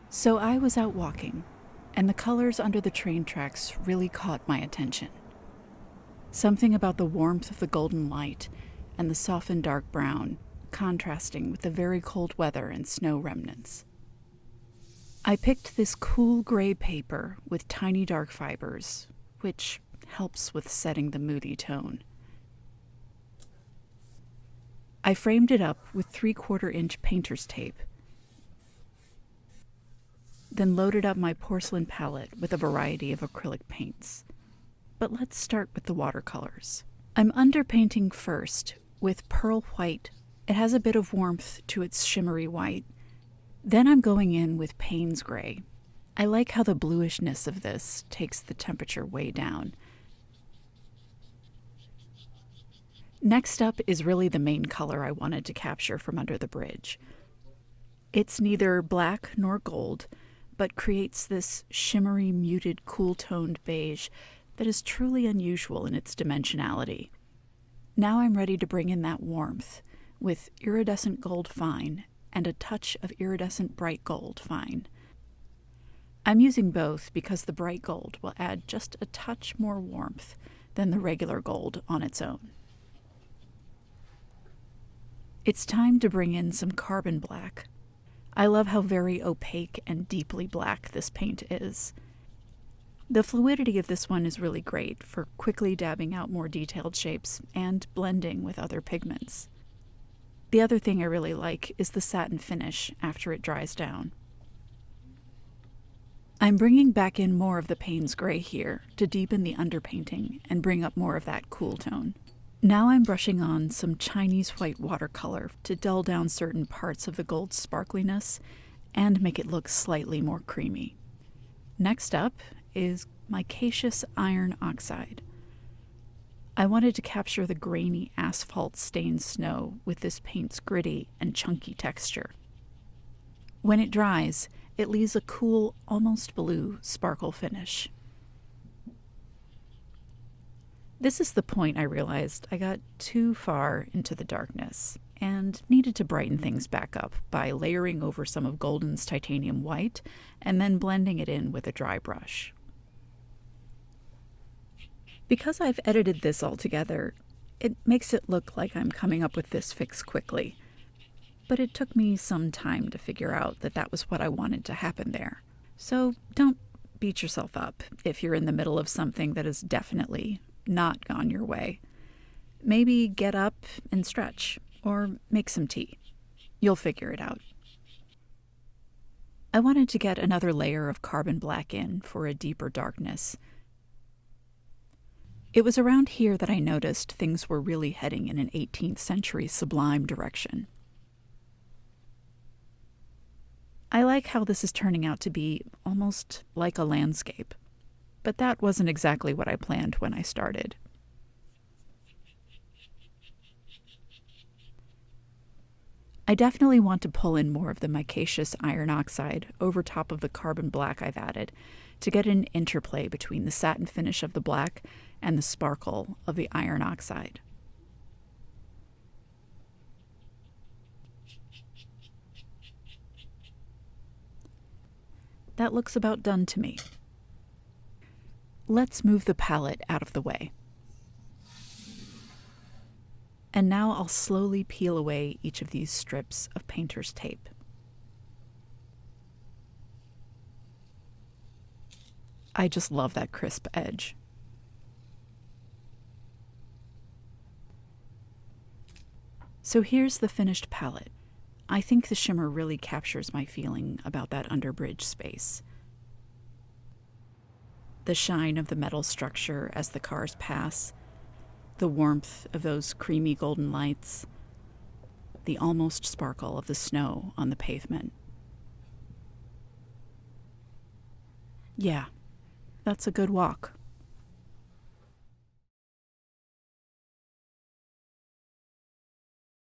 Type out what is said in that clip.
So I was out walking, and the colors under the train tracks really caught my attention. Something about the warmth of the golden light and the softened dark brown, contrasting with the very cold weather and snow remnants. I picked this cool gray paper with tiny dark fibers, which helps with setting the moody tone. I framed it up with 3/4-inch painter's tape, then loaded up my porcelain palette with a variety of acrylic paints. But let's start with the watercolors. I'm underpainting first with pearl white. It has a bit of warmth to its shimmery white. Then I'm going in with Payne's gray. I like how the bluishness of this takes the temperature way down. Next up is really the main color I wanted to capture from under the bridge. It's neither black nor gold, but creates this shimmery, muted, cool-toned beige that is truly unusual in its dimensionality. Now I'm ready to bring in that warmth with iridescent gold fine and a touch of iridescent bright gold fine. I'm using both because the bright gold will add just a touch more warmth than the regular gold on its own. It's time to bring in some carbon black. I love how very opaque and deeply black this paint is. The fluidity of this one is really great for quickly dabbing out more detailed shapes and blending with other pigments. The other thing I really like is the satin finish after it dries down. I'm bringing back in more of the Payne's gray here to deepen the underpainting and bring up more of that cool tone. Now I'm brushing on some Chinese white watercolor to dull down certain parts of the gold sparkliness and make it look slightly more creamy. Next up is Micaceous iron oxide. I wanted to capture the grainy asphalt-stained snow with this paint's gritty and chunky texture. When it dries, it leaves a cool, almost blue sparkle finish. This is the point I realized I got too far into the darkness and needed to brighten things back up by layering over some of Golden's titanium white and then blending it in with a dry brush. Because I've edited this all together, it makes it look like I'm coming up with this fix quickly. But it took me some time to figure out that that was what I wanted to happen there. So don't beat yourself up if you're in the middle of something that is definitely not gone your way. Maybe get up and stretch, or make some tea. You'll figure it out. I wanted to get another layer of carbon black in for a deeper darkness. It was around here that I noticed things were really heading in an 18th century sublime direction. I like how this is turning out to be almost like a landscape. But that wasn't exactly what I planned when I started. I definitely want to pull in more of the micaceous iron oxide over top of the carbon black I've added to get an interplay between the satin finish of the black and the sparkle of the iron oxide. That looks about done to me. Let's move the palette out of the way. And now I'll slowly peel away each of these strips of painter's tape. I just love that crisp edge. So here's the finished palette. I think the shimmer really captures my feeling about that underbridge space. The shine of the metal structure as the cars pass, the warmth of those creamy golden lights, the almost sparkle of the snow on the pavement. Yeah, that's a good walk.